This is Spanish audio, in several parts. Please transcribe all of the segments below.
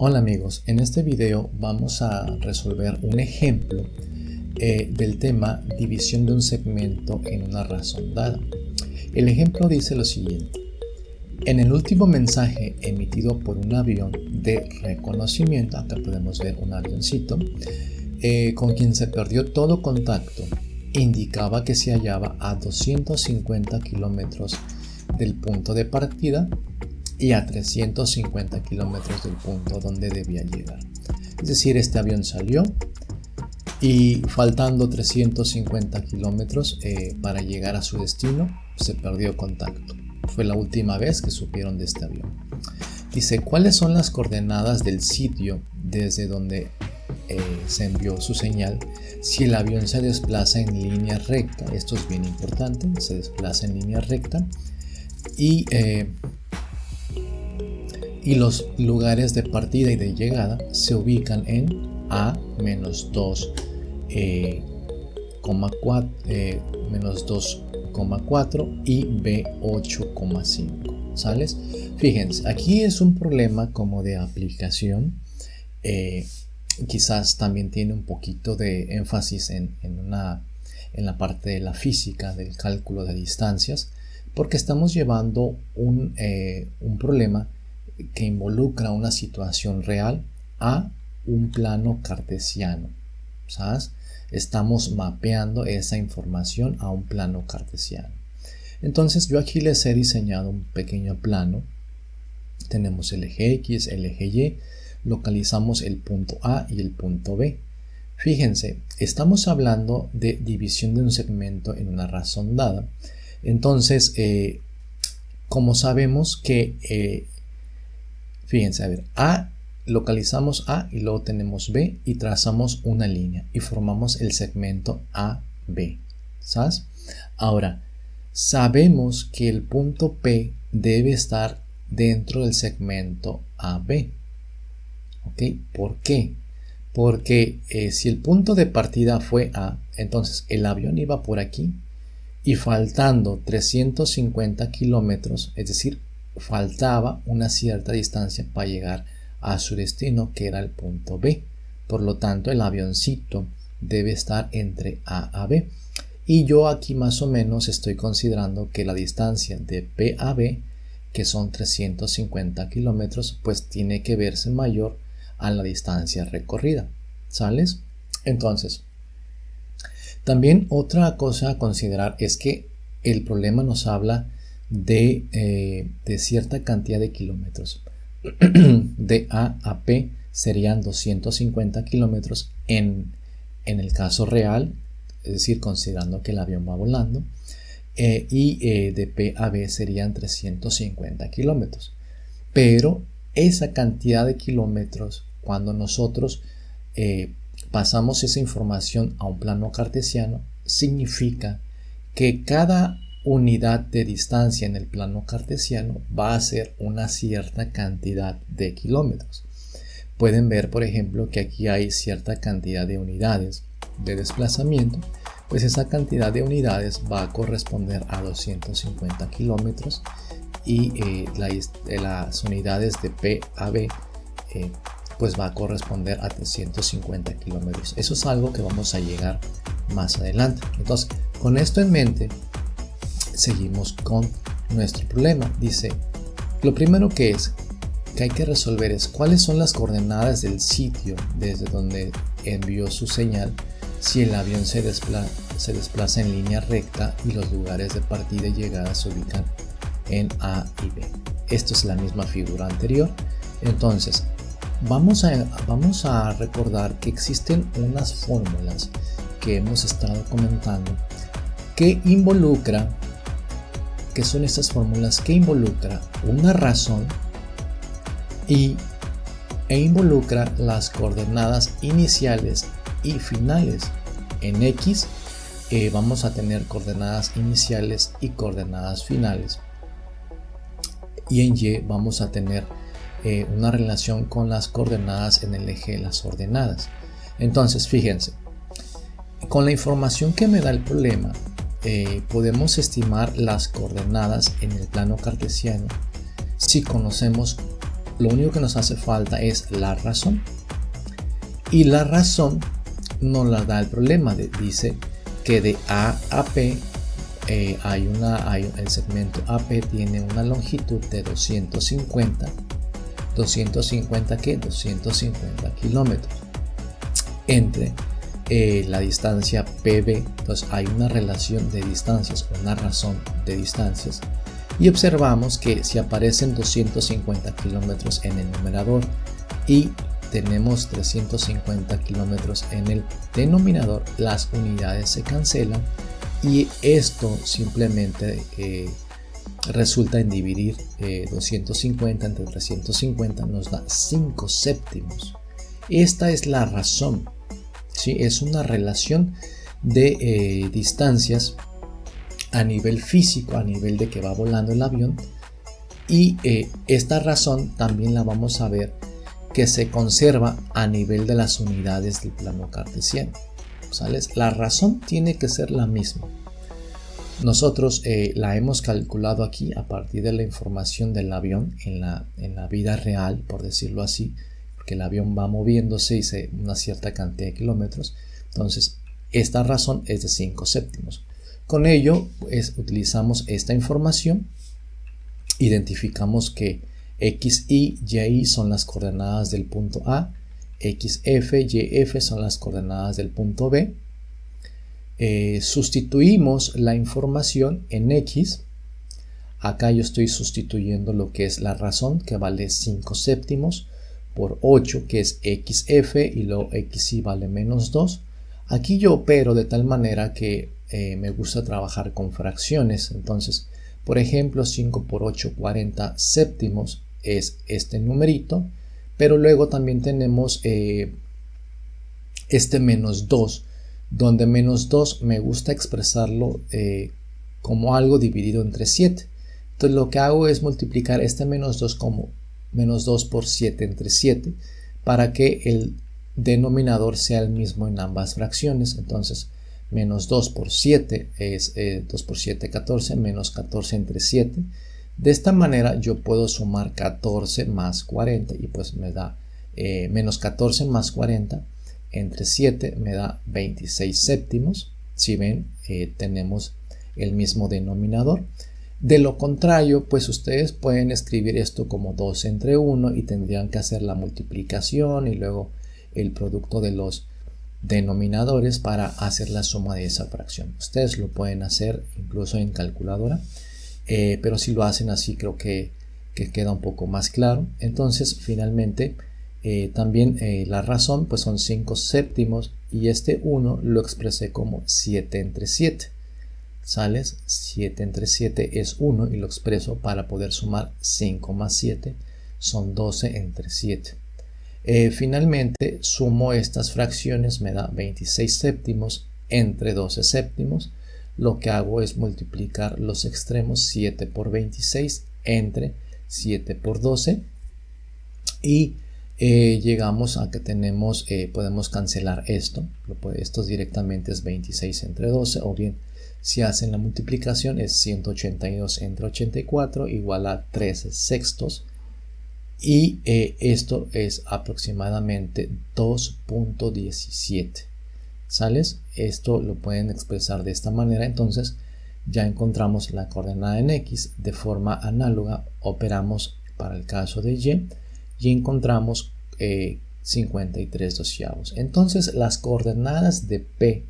Hola amigos, en este video vamos a resolver un ejemplo del tema división de un segmento en una razón dada. El ejemplo dice lo siguiente: en el último mensaje emitido por un avión de reconocimiento, acá podemos ver un avioncito, con quien se perdió todo contacto, indicaba que se hallaba a 250 kilómetros del punto de partida y a 350 kilómetros del punto donde debía llegar. Es decir, este avión salió y faltando 350 kilómetros para llegar a su destino, se perdió contacto. Fue la última vez que supieron de este avión. Dice, ¿cuáles son las coordenadas del sitio desde donde se envió su señal si el avión se desplaza en línea recta? Esto es bien importante, se desplaza en línea recta y los lugares de partida y de llegada se ubican en A-2,4 y B8,5. ¿Sales? Fíjense, aquí es un problema como de aplicación. Quizás también tiene un poquito de énfasis en la parte de la física, del cálculo de distancias, porque estamos llevando un problema que involucra una situación real a un plano cartesiano. ¿Sabes? Estamos mapeando esa información a un plano cartesiano. Entonces yo aquí les he diseñado un pequeño plano. Tenemos el eje X, el eje Y, localizamos el punto A y el punto B. Fíjense, estamos hablando de división de un segmento en una razón dada. Entonces, como sabemos que fíjense, a ver, localizamos A y luego tenemos B y trazamos una línea y formamos el segmento AB. ¿Sabes? Ahora, sabemos que el punto P debe estar dentro del segmento AB. ¿Ok? ¿Por qué? Porque si el punto de partida fue A, entonces el avión iba por aquí y faltando 350 kilómetros, es decir, faltaba una cierta distancia para llegar a su destino, que era el punto B. Por lo tanto, el avioncito debe estar entre A a B. Y yo aquí más o menos estoy considerando que la distancia de P a B, que son 350 kilómetros, pues tiene que verse mayor a la distancia recorrida. ¿Sales? Entonces, también otra cosa a considerar es que el problema nos habla de cierta cantidad de kilómetros. De A a P serían 250 kilómetros en el caso real, es decir, considerando que el avión va volando, y de P a B serían 350 kilómetros. Pero esa cantidad de kilómetros, cuando nosotros pasamos esa información a un plano cartesiano, significa que cada unidad de distancia en el plano cartesiano va a ser una cierta cantidad de kilómetros. Pueden ver, por ejemplo, que aquí hay cierta cantidad de unidades de desplazamiento, pues esa cantidad de unidades va a corresponder a 250 kilómetros y las unidades de P a B pues va a corresponder a 350 kilómetros. Eso es algo que vamos a llegar más adelante. Entonces, con esto en mente, seguimos con nuestro problema. Dice, lo primero que hay que resolver es cuáles son las coordenadas del sitio desde donde envió su señal si el avión se desplaza en línea recta y los lugares de partida y llegada se ubican en A y B. Esto es la misma figura anterior. Entonces, vamos a recordar que existen unas fórmulas que hemos estado comentando que son estas fórmulas que involucra una razón e involucra las coordenadas iniciales y finales. En X vamos a tener coordenadas iniciales y coordenadas finales, y en Y vamos a tener una relación con las coordenadas en el eje de las ordenadas. Entonces, fíjense, con la información que me da el problema, podemos estimar las coordenadas en el plano cartesiano si conocemos lo único que nos hace falta es la razón. Y la razón nos la da el problema. Dice que de A a P el segmento AP tiene una longitud de 250 kilómetros entre la distancia PB. Entonces hay una relación de distancias, una razón de distancias, y observamos que si aparecen 250 kilómetros en el numerador y tenemos 350 kilómetros en el denominador, las unidades se cancelan y esto simplemente resulta en dividir 250 entre 350, nos da 5 séptimos. Esta es la razón, ¿sí? Es una relación de distancias a nivel físico, a nivel de que va volando el avión, y esta razón también la vamos a ver que se conserva a nivel de las unidades del plano cartesiano. ¿Sales? La razón tiene que ser la misma. Nosotros la hemos calculado aquí a partir de la información del avión en la vida real, por decirlo así, porque el avión va moviéndose y una cierta cantidad de kilómetros. Entonces, esta razón es de 5 séptimos. Con ello, pues, utilizamos esta información, identificamos que X, Y, Y son las coordenadas del punto A, X, F, Y, F son las coordenadas del punto B. Sustituimos la información en X. Acá yo estoy sustituyendo lo que es la razón, que vale 5 séptimos, por 8, que es XF, y luego XY vale menos 2. Aquí yo opero de tal manera que me gusta trabajar con fracciones. Entonces, por ejemplo, 5 por 8, 40 séptimos es este numerito, pero luego también tenemos este menos 2, donde menos 2 me gusta expresarlo como algo dividido entre 7. Entonces lo que hago es multiplicar este menos 2 como menos 2 por 7 entre 7 para que el denominador sea el mismo en ambas fracciones. Entonces menos 2 por 7 es 2 por 7, 14, menos 14 entre 7. De esta manera yo puedo sumar 14 más 40 y pues me da menos 14 más 40 entre 7 me da 26 séptimos. Si ven, tenemos el mismo denominador. De lo contrario, pues ustedes pueden escribir esto como 2 entre 1 y tendrían que hacer la multiplicación y luego el producto de los denominadores para hacer la suma de esa fracción. Ustedes lo pueden hacer incluso en calculadora, pero si lo hacen así creo que queda un poco más claro. Entonces finalmente también la razón pues son 5 séptimos y este 1 lo expresé como 7 entre 7. ¿Sales? 7 entre 7 es 1 y lo expreso para poder sumar 5 más 7 son 12 entre 7. Finalmente sumo estas fracciones, me da 26 séptimos entre 12 séptimos. Lo que hago es multiplicar los extremos, 7 por 26 entre 7 por 12 y llegamos a que tenemos, podemos cancelar esto. Esto directamente es 26 entre 12, o bien si hacen la multiplicación es 182 entre 84 igual a 13 sextos. Y esto es aproximadamente 2.17. ¿Sales? Esto lo pueden expresar de esta manera. Entonces ya encontramos la coordenada en X. De forma análoga operamos para el caso de y encontramos 53 doceavos. Entonces las coordenadas de P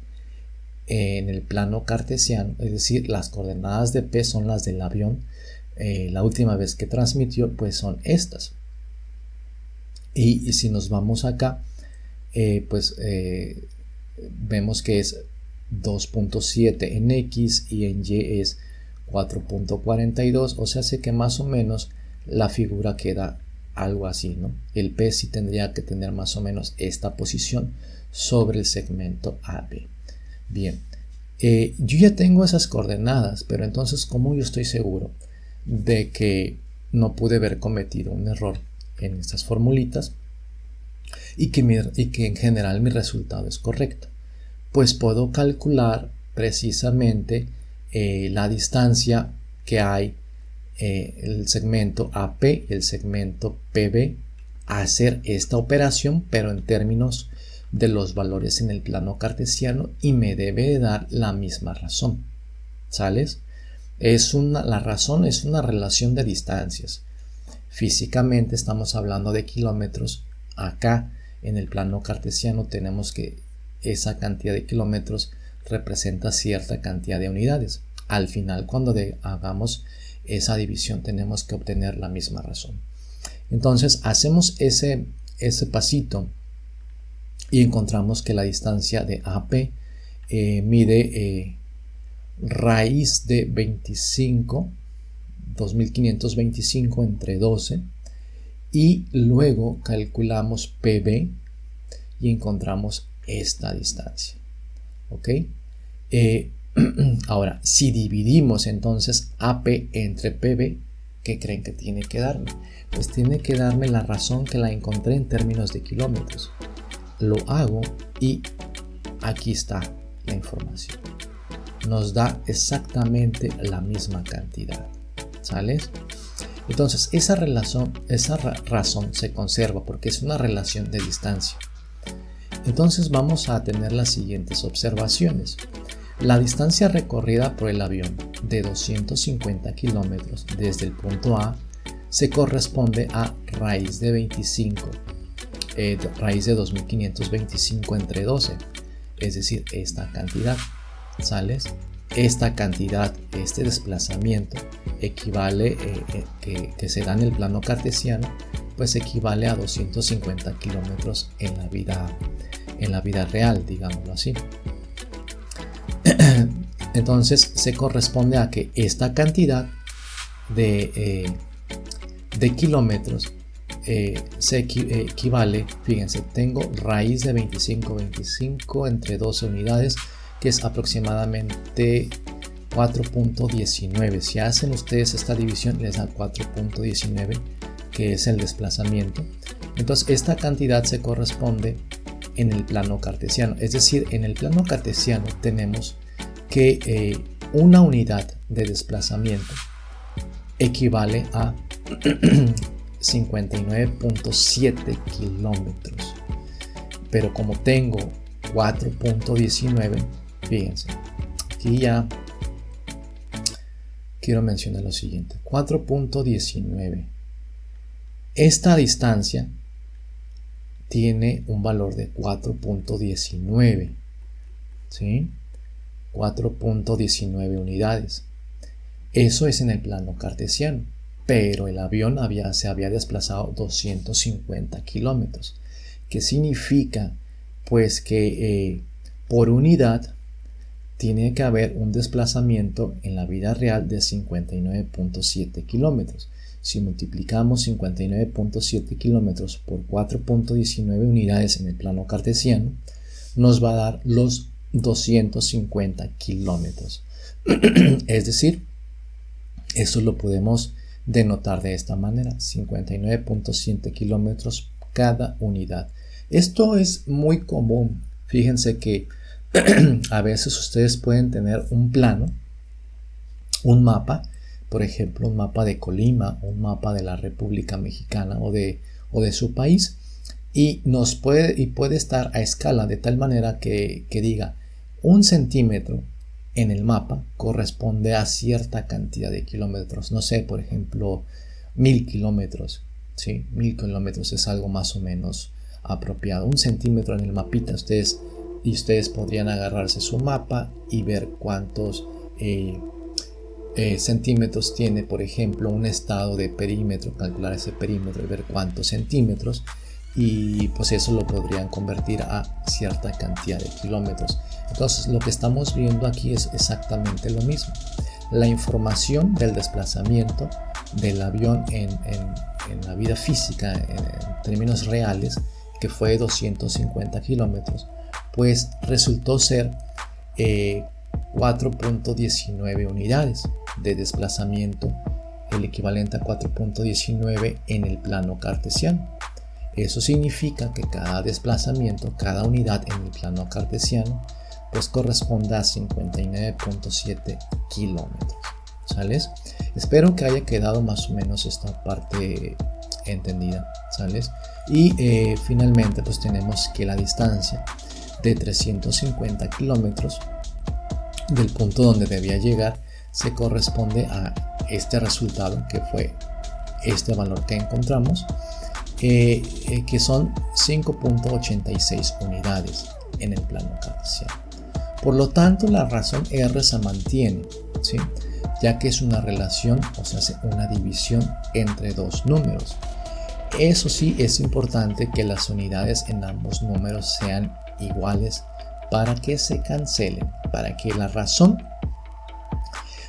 en el plano cartesiano, es decir, las coordenadas de P son las del avión, la última vez que transmitió, pues son estas. Y si nos vamos acá, vemos que es 2.7 en X y en Y es 4.42, o sea, hace que más o menos la figura queda algo así, ¿no? El P sí tendría que tener más o menos esta posición sobre el segmento AB. Bien, yo ya tengo esas coordenadas, pero entonces, ¿cómo yo estoy seguro de que no pude haber cometido un error en estas formulitas y que en general mi resultado es correcto? Pues puedo calcular precisamente la distancia que hay el segmento AP y el segmento PB a hacer esta operación, pero en términos de los valores en el plano cartesiano, y me debe de dar la misma razón. ¿Sales? La razón es una relación de distancias. Físicamente estamos hablando de kilómetros. Acá en el plano cartesiano tenemos que esa cantidad de kilómetros representa cierta cantidad de unidades. Al final, cuando hagamos esa división, tenemos que obtener la misma razón. Entonces hacemos ese pasito y encontramos que la distancia de AP mide raíz de 2525 entre 12, y luego calculamos PB y encontramos esta distancia. ¿Ok? Ahora, si dividimos entonces AP entre PB, ¿qué creen que tiene que darme? Pues tiene que darme la razón que la encontré en términos de kilómetros. Lo hago y aquí está la información. Nos da exactamente la misma cantidad. ¿Sales? Entonces, esa razón se conserva porque es una relación de distancia. Entonces vamos a tener las siguientes observaciones. La distancia recorrida por el avión de 250 kilómetros desde el punto A se corresponde a raíz de 25, raíz de 2525 entre 12, es decir, esta cantidad. ¿Sales? Esta cantidad, este desplazamiento equivale, que se da en el plano cartesiano, pues equivale a 250 kilómetros en la vida real, digámoslo así. Entonces se corresponde a que esta cantidad de kilómetros se equivale, fíjense, tengo raíz de 25 entre 12 unidades, que es aproximadamente 4.19. Si hacen ustedes esta división, les da 4.19, que es el desplazamiento. Entonces esta cantidad se corresponde en el plano cartesiano, es decir, en el plano cartesiano tenemos que una unidad de desplazamiento equivale a 59.7 kilómetros, pero como tengo 4.19, fíjense, aquí ya quiero mencionar lo siguiente. 4.19, esta distancia tiene un valor de 4.19, ¿sí? 4.19 unidades. Eso es en el plano cartesiano, pero el avión se había desplazado 250 kilómetros. ¿Qué significa? Pues que por unidad tiene que haber un desplazamiento en la vida real de 59.7 kilómetros. Si multiplicamos 59.7 kilómetros por 4.19 unidades en el plano cartesiano, nos va a dar los 250 kilómetros. Es decir, eso lo podemos denotar de esta manera: 59.7 kilómetros cada unidad. Esto es muy común. Fíjense que a veces ustedes pueden tener un plano, un mapa, por ejemplo, un mapa de Colima, un mapa de la República Mexicana o de su país, y puede estar a escala de tal manera que diga 1 centímetro en el mapa corresponde a cierta cantidad de kilómetros. No sé, por ejemplo, 1000 kilómetros. ¿Sí? 1000 kilómetros es algo más o menos apropiado. 1 centímetro en el mapita. Ustedes podrían agarrarse su mapa y ver cuántos centímetros tiene, por ejemplo, un estado de perímetro, calcular ese perímetro y ver cuántos centímetros, y pues eso lo podrían convertir a cierta cantidad de kilómetros. Entonces lo que estamos viendo aquí es exactamente lo mismo. La información del desplazamiento del avión en la vida física, en términos reales, que fue 250 kilómetros, pues resultó ser 4.19 unidades de desplazamiento, el equivalente a 4.19 en el plano cartesiano. Eso significa que cada desplazamiento, cada unidad en el plano cartesiano, pues corresponde a 59.7 kilómetros. ¿sales? Espero que haya quedado más o menos esta parte entendida, ¿sales? Y finalmente pues tenemos que la distancia de 350 kilómetros del punto donde debía llegar se corresponde a este resultado, que fue este valor que encontramos, que son 5.86 unidades en el plano cartesiano. Por lo tanto, la razón R se mantiene, ¿sí? Ya que es una relación, o sea, una división entre dos números. Eso sí, es importante que las unidades en ambos números sean iguales para que se cancelen, para que la razón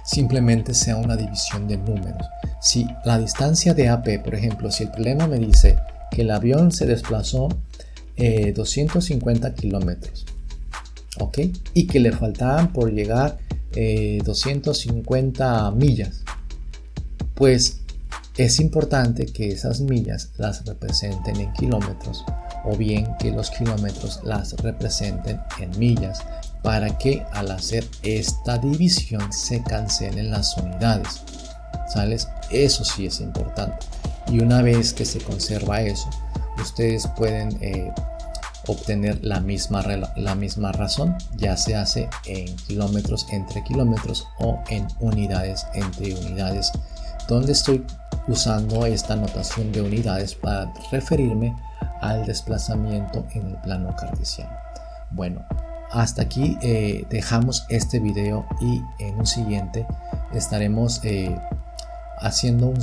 simplemente sea una división de números. Si la distancia de AP, por ejemplo, si el problema me dice que el avión se desplazó 250 kilómetros, ¿ok? Y que le faltaban por llegar 250 millas, pues es importante que esas millas las representen en kilómetros, o bien que los kilómetros las representen en millas, para que al hacer esta división se cancelen las unidades, ¿sales? Eso sí es importante. Y una vez que se conserva eso, ustedes pueden obtener la misma razón, ya se hace en kilómetros entre kilómetros o en unidades entre unidades, donde estoy usando esta notación de unidades para referirme al desplazamiento en el plano cartesiano. Bueno, hasta aquí dejamos este video, y en un siguiente estaremos tratando un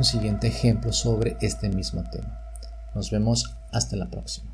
siguiente ejemplo sobre este mismo tema. Nos vemos hasta la próxima.